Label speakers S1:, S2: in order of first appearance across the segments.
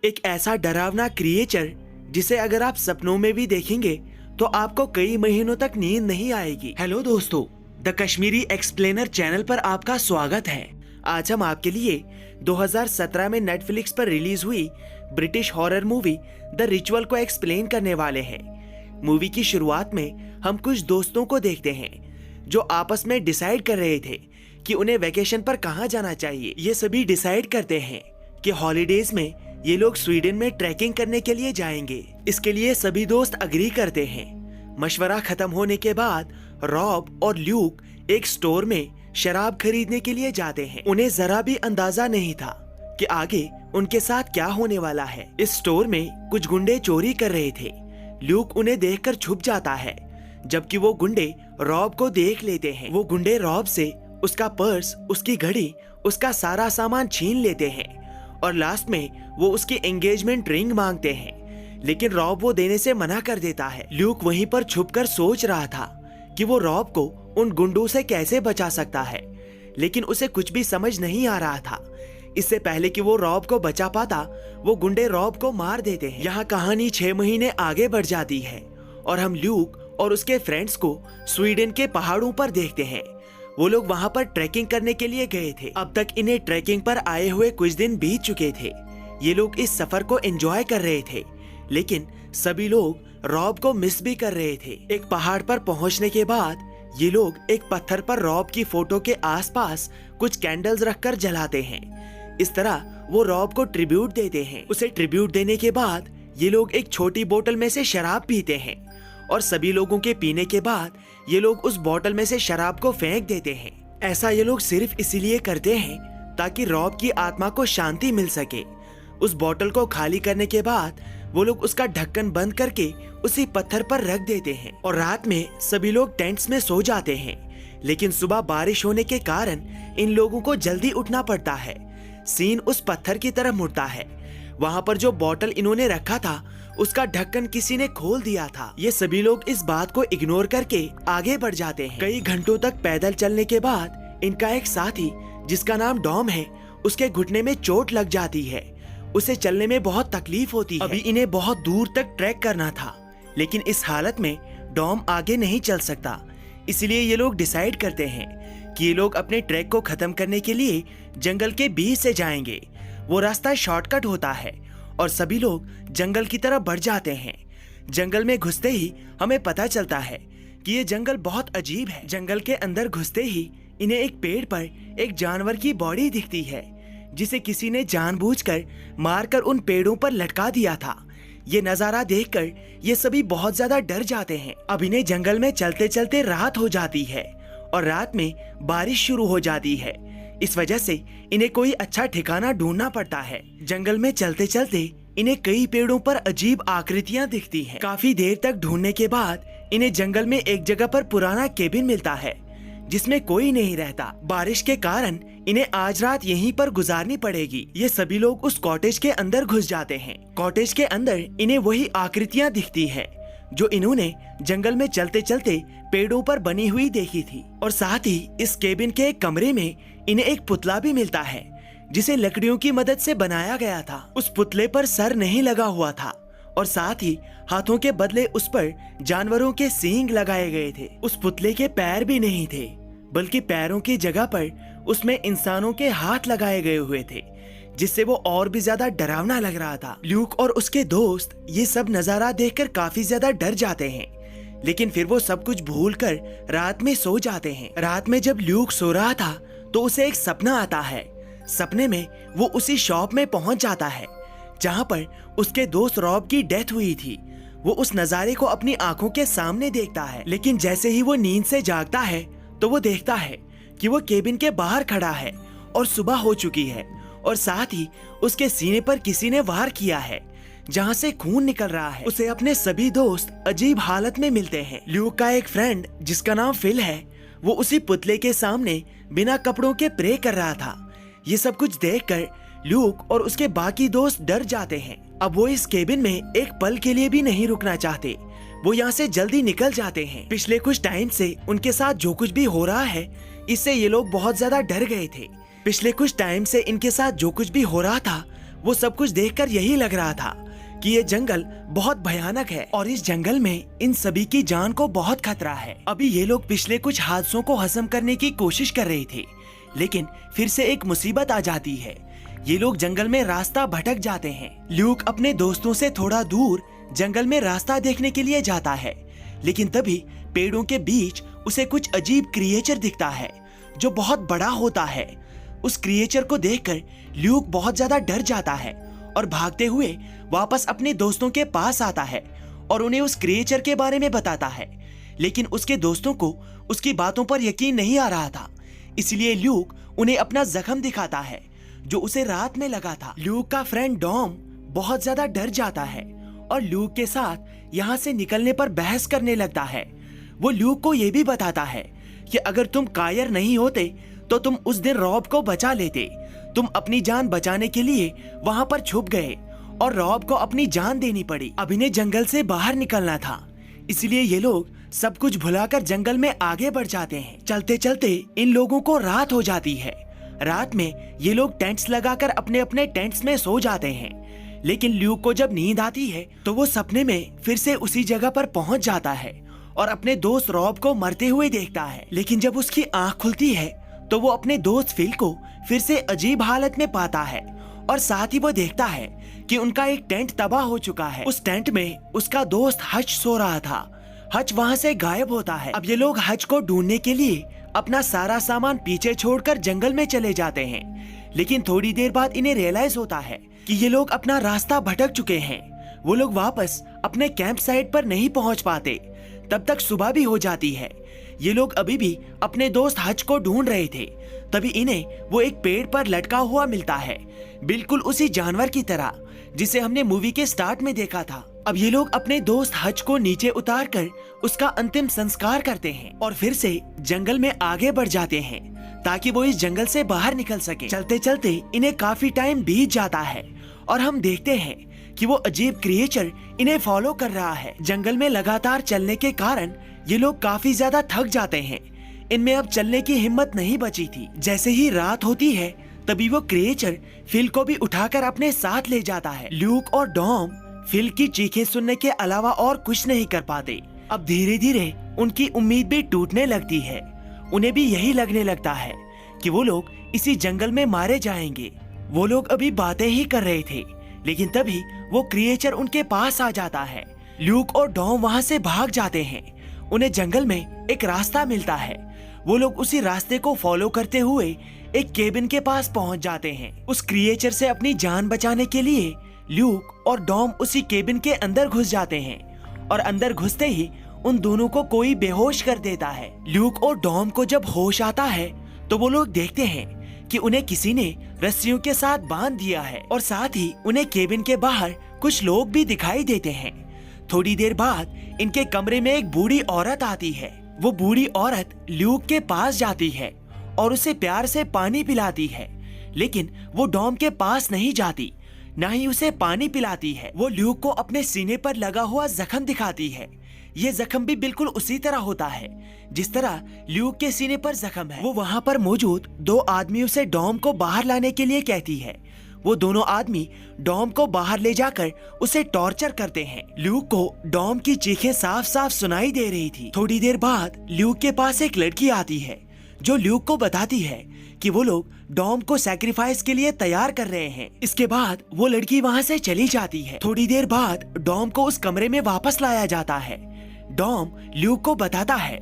S1: एक ऐसा डरावना क्रिएचर जिसे अगर आप सपनों में भी देखेंगे तो आपको कई महीनों तक नींद नहीं आएगी। हेलो दोस्तों, द कश्मीरी एक्सप्लेनर चैनल पर आपका स्वागत है। आज हम आपके लिए 2017 में नेटफ्लिक्स पर रिलीज हुई British horror movie the ritual को एक्सप्लेन करने वाले हैं। मूवी की शुरुआत में हम कुछ दोस्तों को देखते हैं जो आपस में डिसाइड कर रहे थे कि उन्हें वेकेशन पर कहां जाना चाहिए। ये सभी डिसाइड करते हैं कि हॉलीडेज में ये लोग स्वीडन में ट्रैकिंग करने के लिए जाएंगे। इसके लिए सभी दोस्त अग्री करते हैं। मशवरा खत्म होने के बाद रॉब और ल्यूक एक स्टोर में शराब खरीदने के लिए जाते हैं। उन्हें जरा भी अंदाजा नहीं था कि आगे उनके साथ क्या होने वाला है। इस स्टोर में कुछ गुंडे चोरी कर रहे थे। ल्यूक उन्हें देखकर छुप जाता है, जबकि वो गुंडे रॉब को देख लेते हैं। वो गुंडे रॉब से उसका पर्स, उसकी घड़ी, उसका सारा सामान छीन लेते हैं और लास्ट में वो उसकी एंगेजमेंट रिंग मांगते हैं, लेकिन रॉब वो देने से मना कर देता है। ल्यूक वहीं पर छुपकर सोच रहा था कि वो रॉब को उन गुंडों से कैसे बचा सकता है, लेकिन उसे कुछ भी समझ नहीं आ रहा था। इससे पहले कि वो रॉब को बचा पाता, वो गुंडे रॉब को मार देते हैं। यहाँ कहानी 6 महीने आगे बढ़ जाती है और हम ल्यूक और उसके फ्रेंड्स को स्वीडन के पहाड़ों पर देखते हैं। वो लोग वहाँ पर ट्रैकिंग करने के लिए गए थे। अब तक इन्हें ट्रैकिंग पर आए हुए कुछ दिन बीत चुके थे। ये लोग इस सफर को एंजॉय कर रहे थे, लेकिन सभी लोग रॉब को मिस भी कर रहे थे। एक पहाड़ पर पहुँचने के बाद ये लोग एक पत्थर पर रॉब की फोटो के आसपास कुछ कैंडल्स रखकर जलाते हैं। इस तरह वो रॉब को ट्रिब्यूट देते हैं। उसे ट्रिब्यूट देने के बाद ये लोग एक छोटी बोतल में से शराब पीते हैं और सभी लोगों के पीने के बाद ये लोग उस बोतल में से शराब को फेंक देते हैं। ऐसा ये लोग सिर्फ इसीलिए करते हैं ताकि रॉब की आत्मा को शांति मिल सके। उस बोतल को खाली करने के बाद वो लोग उसका ढक्कन बंद करके उसी पत्थर पर रख देते हैं और रात में सभी लोग टेंट्स में सो जाते हैं। लेकिन सुबह बारिश होने के कारण इन लोगों को जल्दी उठना पड़ता है। सीन उस पत्थर की तरफ मुड़ता है। वहाँ पर जो बोतल इन्होंने रखा था उसका ढक्कन किसी ने खोल दिया था। ये सभी लोग इस बात को इग्नोर करके आगे बढ़ जाते हैं। कई घंटों तक पैदल चलने के बाद इनका एक साथी जिसका नाम डॉम है, उसके घुटने में चोट लग जाती है। उसे चलने में बहुत तकलीफ होती है। अभी इन्हें बहुत दूर तक ट्रैक करना था, लेकिन इस हालत में डॉम आगे नहीं चल सकता। इसलिए ये लोग डिसाइड करते हैं कि ये लोग अपने ट्रैक को खत्म करने के लिए जंगल के बीच से जाएंगे। वो रास्ता शॉर्टकट होता है और सभी लोग जंगल की तरफ बढ़ जाते हैं। जंगल में घुसते ही हमें पता चलता है कि ये जंगल बहुत अजीब है। जंगल के अंदर घुसते ही इन्हें एक पेड़ पर एक जानवर की बॉडी दिखती है, जिसे किसी ने जानबूझकर मारकर उन पेड़ों पर लटका दिया था। ये नजारा देखकर ये सभी बहुत ज्यादा डर जाते हैं। अब इन्हें जंगल में चलते चलते रात हो जाती है और रात में बारिश शुरू हो जाती है। इस वजह से इन्हें कोई अच्छा ठिकाना ढूंढना पड़ता है। जंगल में चलते चलते इन्हें कई पेड़ों पर अजीब आकृतियां दिखती हैं। काफी देर तक ढूंढने के बाद इन्हें जंगल में एक जगह पर पुराना केबिन मिलता है जिसमें कोई नहीं रहता। बारिश के कारण इन्हें आज रात यहीं पर गुजारनी पड़ेगी। ये सभी लोग उस कॉटेज के अंदर घुस जाते हैं। कॉटेज के अंदर इन्हें वही आकृतियां दिखती है जो इन्होंने जंगल में चलते चलते पेड़ों पर बनी हुई देखी थी। और साथ ही इस केबिन के एक कमरे में इन्हें एक पुतला भी मिलता है जिसे लकड़ियों की मदद से बनाया गया था। उस पुतले पर सर नहीं लगा हुआ था और साथ ही हाथों के बदले उस पर जानवरों के सींग लगाए गए थे। उस पुतले के पैर भी नहीं थे, बल्कि पैरों की जगह पर उसमें इंसानों के हाथ लगाए गए हुए थे, जिससे वो और भी ज्यादा डरावना लग रहा था। ल्यूक और उसके दोस्त ये सब नजारा देखकर काफी ज्यादा डर जाते हैं, लेकिन फिर वो सब कुछ भूलकर रात में सो जाते हैं। रात में जब ल्यूक सो रहा था तो उसे एक सपना आता है। सपने में वो उसी शॉप में पहुंच जाता है जहां पर उसके दोस्त रॉब की डेथ हुई थी। वो उस नजारे को अपनी आंखों के सामने देखता है, लेकिन जैसे ही वो नींद से जागता है तो वो देखता है कि वो केबिन के बाहर खड़ा है और सुबह हो चुकी है और साथ ही उसके सीने पर किसी ने वार किया है जहां से खून निकल रहा है। उसे अपने सभी दोस्त अजीब हालत में मिलते हैं। ल्यूक का एक फ्रेंड जिसका नाम फिल है, वो उसी पुतले के सामने बिना कपड़ों के प्रे कर रहा था। ये सब कुछ देखकर ल्यूक और उसके बाकी दोस्त डर जाते हैं। अब वो इस केबिन में एक पल के लिए भी नहीं रुकना चाहते। वो यहाँ से जल्दी निकल जाते हैं। पिछले कुछ टाइम से उनके साथ जो कुछ भी हो रहा है, इससे ये लोग बहुत ज्यादा डर गए थे। पिछले कुछ टाइम से इनके साथ जो कुछ भी हो रहा था वो सब कुछ देखकर यही लग रहा था कि ये जंगल बहुत भयानक है और इस जंगल में इन सभी की जान को बहुत खतरा है। अभी ये लोग पिछले कुछ हादसों को हजम करने की कोशिश कर रहे थे, लेकिन फिर से एक मुसीबत आ जाती है। ये लोग जंगल में रास्ता भटक जाते हैं। ल्यूक अपने दोस्तों से थोड़ा दूर जंगल में रास्ता देखने के लिए जाता है, लेकिन तभी पेड़ों के बीच उसे कुछ अजीब क्रिएचर दिखता है जो बहुत बड़ा होता है। उस क्रिएचर को देखकर ल्यूक बहुत ज्यादा डर जाता है और भागते हुए वापस अपने दोस्तों के पास आता है और उन्हें उस क्रिएचर के बारे में बताता है। लेकिन उसके दोस्तों को उसकी बातों पर यकीन नहीं आ रहा था, इसलिए ल्यूक उन्हें अपना जख्म दिखाता है जो उसे रात में लगा था। ल्यूक का फ्रेंड डॉम बहुत ज्यादा डर जाता है और ल्यूक के साथ यहाँ से निकलने पर बहस करने लगता है। वो ल्यूक को ये भी बताता है कि अगर तुम कायर नहीं होते तो तुम उस दिन रॉब को बचा लेते। तुम अपनी जान बचाने के लिए वहाँ पर छुप गए और रॉब को अपनी जान देनी पड़ी। अब इन्हें जंगल से बाहर निकलना था, इसलिए ये लोग सब कुछ भुलाकर जंगल में आगे बढ़ जाते हैं। चलते चलते इन लोगों को रात हो जाती है। रात में ये लोग टेंट्स लगाकर अपने अपने टेंट्स में सो जाते हैं। लेकिन ल्यूक को जब नींद आती है तो वो सपने में फिर से उसी जगह पर पहुंच जाता है और अपने दोस्त रॉब को मरते हुए देखता है। लेकिन जब उसकी आंख खुलती है तो वो अपने दोस्त फिल को फिर से अजीब हालत में पाता है और साथ ही वो देखता है कि उनका एक टेंट तबाह हो चुका है। उस टेंट में उसका दोस्त हच सो रहा था। हच वहाँ से गायब होता है। अब ये लोग हच को ढूंढने के लिए अपना सारा सामान पीछे छोड़कर जंगल में चले जाते हैं। लेकिन थोड़ी देर बाद इन्हें रियलाइज होता है कि ये लोग अपना रास्ता भटक चुके हैं। वो लोग वापस अपने कैंप साइट पर नहीं पहुंच पाते। तब तक सुबह भी हो जाती है। ये लोग अभी भी अपने दोस्त हच को ढूंढ रहे थे। तभी इन्हें वो एक पेड़ पर लटका हुआ मिलता है, बिल्कुल उसी जानवर की तरह जिसे हमने मूवी के स्टार्ट में देखा था। अब ये लोग अपने दोस्त हच को नीचे उतारकर उसका अंतिम संस्कार करते हैं और फिर से जंगल में आगे बढ़ जाते हैं ताकि वो इस जंगल से बाहर निकल सके। चलते चलते इन्हें काफी टाइम बीत जाता है और हम देखते हैं कि वो अजीब क्रिएचर इन्हें फॉलो कर रहा है। जंगल में लगातार चलने के कारण ये लोग काफी ज्यादा थक जाते हैं। इनमें अब चलने की हिम्मत नहीं बची थी। जैसे ही रात होती है तभी वो क्रिएचर फिल को भी उठाकर अपने साथ ले जाता है। ल्यूक और डॉम फिल की चीखें सुनने के अलावा और कुछ नहीं कर पाते। अब धीरे धीरे उनकी उम्मीद भी टूटने लगती है। उन्हें भी यही लगने लगता है कि वो लोग इसी जंगल में मारे जाएंगे। वो लोग अभी बातें ही कर रहे थे, लेकिन तभी वो क्रिएचर उनके पास आ जाता है। ल्यूक और डॉम वहाँ से भाग जाते हैं। उन्हें जंगल में एक रास्ता मिलता है। वो लोग उसी रास्ते को फॉलो करते हुए एक केबिन के पास पहुंच जाते हैं। उस क्रिएचर से अपनी जान बचाने के लिए ल्यूक और डॉम उसी केबिन के अंदर घुस जाते हैं और अंदर घुसते ही उन दोनों को कोई बेहोश कर देता है। ल्यूक और डॉम को जब होश आता है तो वो लोग देखते हैं कि उन्हें किसी ने रस्सियों के साथ बांध दिया है और साथ ही उन्हें केबिन के बाहर कुछ लोग भी दिखाई देते हैं। थोड़ी देर बाद इनके कमरे में एक बूढ़ी औरत आती है। वो बूढ़ी औरत ल्यूक के पास जाती है और उसे प्यार से पानी पिलाती है, लेकिन वो डॉम के पास नहीं जाती, ना ही उसे पानी पिलाती है। वो ल्यूक को अपने सीने पर लगा हुआ जख्म दिखाती है। ये जख्म भी बिल्कुल उसी तरह होता है जिस तरह ल्यूक के सीने पर जख्म है। वो वहाँ पर मौजूद दो आदमियों से डॉम को बाहर लाने के लिए कहती है। वो दोनों आदमी डॉम को बाहर ले जाकर उसे टॉर्चर करते हैं। ल्यूक को डॉम की चीखें साफ साफ सुनाई दे रही थी। थोड़ी देर बाद ल्यूक के पास एक लड़की आती है जो ल्यूक को बताती है कि वो लोग डॉम को सैक्रिफाइस के लिए तैयार कर रहे हैं। इसके बाद वो लड़की वहाँ से चली जाती है। थोड़ी देर बाद डॉम को उस कमरे में वापस लाया जाता है। डॉम ल्यूक को बताता है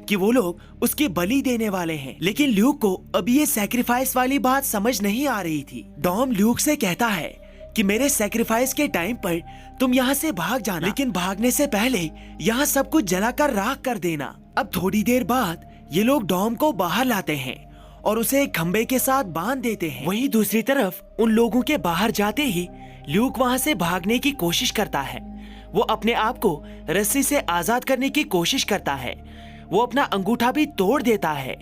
S1: कि वो लोग उसकी बलि देने वाले हैं, लेकिन ल्यूक को अभी ये सैक्रिफाइस वाली बात समझ नहीं आ रही थी। डॉम ल्यूक से कहता है कि मेरे सैक्रिफाइस के टाइम पर तुम यहाँ से भाग जाना, लेकिन भागने से पहले यहाँ सब कुछ जलाकर राख कर देना। अब थोड़ी देर बाद ये लोग डॉम को बाहर लाते हैं और उसे एक खंबे के साथ बांध देते हैं। वहीं दूसरी तरफ उन लोगों के बाहर जाते ही ल्यूक वहाँ से भागने की कोशिश करता है। वो अपने आप को रस्सी से आजाद करने की कोशिश करता है। वो अपना अंगूठा भी तोड़ देता है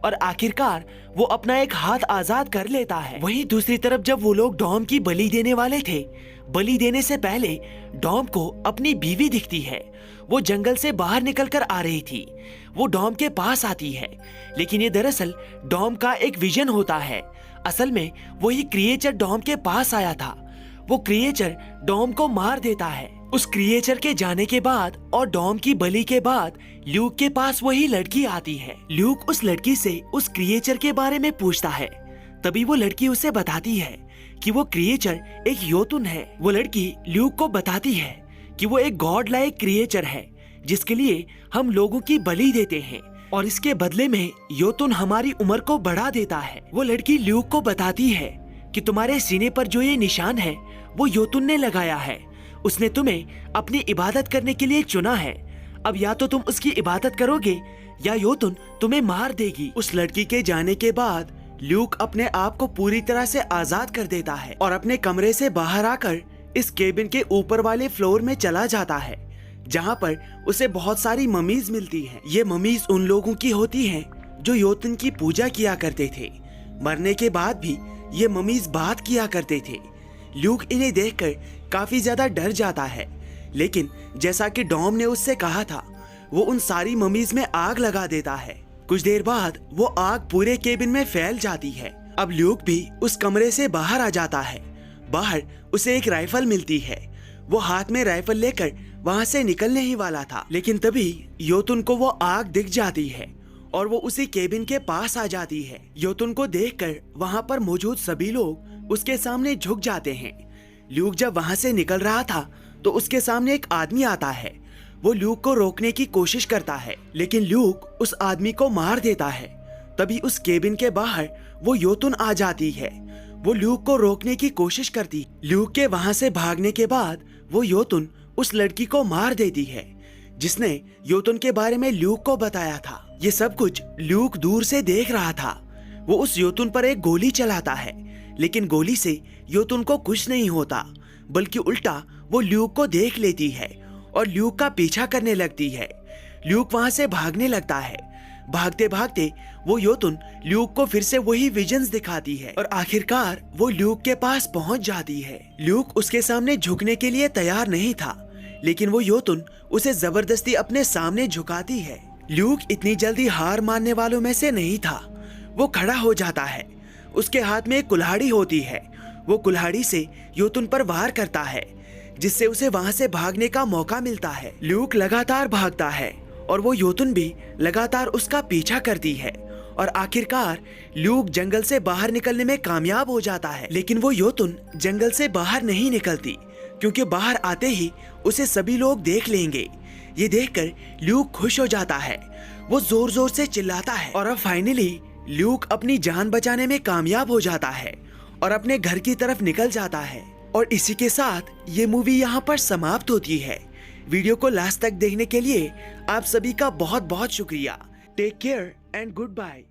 S1: और आखिरकार वो अपना एक हाथ आजाद कर लेता है। वहीं दूसरी तरफ जब वो लोग डॉम की बलि देने वाले थे, बलि देने से पहले डॉम को अपनी बीवी दिखती है। वो जंगल से बाहर निकलकर आ रही थी। वो डॉम के पास आती है, लेकिन ये दरअसल डॉम का एक विजन होता है। असल में वही क्रिएचर डॉम के पास आया था वो क्रिएचर डॉम को मार देता है। उस क्रिएचर के जाने के बाद और डॉम की बलि के बाद ल्यूक के पास वही लड़की आती है। ल्यूक उस लड़की से उस क्रिएचर के बारे में पूछता है। तभी वो लड़की उसे बताती है कि वो क्रिएचर एक योतुन है। वो लड़की ल्यूक को बताती है कि वो एक गॉड लाइक क्रिएचर है जिसके लिए हम लोगों की बलि देते हैं और इसके बदले में योतुन हमारी उम्र को बढ़ा देता है। वो लड़की ल्यूक को बताती है कि तुम्हारे सीने पर जो ये निशान है वो योतुन ने लगाया है। उसने तुम्हें अपनी इबादत करने के लिए चुना है। अब या तो तुम उसकी इबादत करोगे या योतुन तुम्हें मार देगी। उस लड़की के जाने के बाद ल्यूक अपने आप को पूरी तरह से आजाद कर देता है और अपने कमरे से बाहर आकर इस केबिन के ऊपर वाले फ्लोर में चला जाता है जहाँ पर उसे बहुत सारी ममीज मिलती हैं। ये ममीज उन लोगों की होती हैं जो योतुन की पूजा किया करते थे। मरने के बाद भी ये ममीज बात किया करते थे। ल्यूक इन्हें देखकर काफी ज्यादा डर जाता है, लेकिन जैसा कि डॉम ने उससे कहा था वो उन सारी ममीज में आग लगा देता है। कुछ देर बाद वो आग पूरे केबिन में फैल जाती है। अब ल्यूक भी उस कमरे से बाहर आ जाता है। बाहर उसे एक राइफल मिलती है। वो हाथ में राइफल लेकर वहाँ से निकलने ही वाला था, लेकिन तभी योतुन को वो आग दिख जाती है और वो उसी केबिन के पास आ जाती है। योतुन को देखकर वहाँ पर मौजूद सभी लोग उसके सामने झुक जाते हैं। ल्यूक जब वहाँ से निकल रहा था तो उसके सामने एक आदमी आता है। वो ल्यूक को रोकने की कोशिश करता है, लेकिन ल्यूक उस आदमी को मार देता है। तभी उस केबिन के बाहर वो योतुन आ जाती है। वो ल्यूक को रोकने की कोशिश करती। ल्यूक के वहाँ से भागने के बाद वो योतुन उस लड़की को मार देती है जिसने योतुन के बारे में ल्यूक को बताया था। ये सब कुछ ल्यूक दूर से देख रहा था। वो उस योतुन पर एक गोली चलाता है, लेकिन गोली से योतुन को कुछ नहीं होता, बल्कि उल्टा वो ल्यूक को देख लेती है और ल्यूक का पीछा करने लगती है। ल्यूक वहाँ से भागने लगता है। भागते भागते वो योतुन ल्यूक को फिर से वही विजन्स दिखाती है और आखिरकार वो ल्यूक के पास पहुंच जाती है। ल्यूक उसके सामने झुकने के लिए तैयार नहीं था, लेकिन वो योतुन उसे जबरदस्ती अपने सामने झुकाती है। ल्यूक इतनी जल्दी हार मानने वालों में से नहीं था। वो खड़ा हो जाता है। उसके हाथ में एक कुल्हाड़ी होती है। वो कुल्हाड़ी से योतुन पर वार करता है, जिससे उसे वहां से भागने का मौका मिलता है। ल्यूक लगातार भागता है और वो योतुन भी लगातार उसका पीछा करती है और आखिरकार ल्यूक जंगल से बाहर निकलने में कामयाब हो जाता है। लेकिन वो योतुन जंगल से बाहर नहीं निकलती, क्योंकि बाहर आते ही उसे सभी लोग देख लेंगे। ये देखकर ल्यूक खुश हो जाता है। वो जोर जोर से चिल्लाता है और अब फाइनली ल्यूक अपनी जान बचाने में कामयाब हो जाता है और अपने घर की तरफ निकल जाता है। और इसी के साथ ये मूवी यहाँ पर समाप्त होती है। वीडियो को लास्ट तक देखने के लिए आप सभी का बहुत बहुत शुक्रिया। Take care and good bye.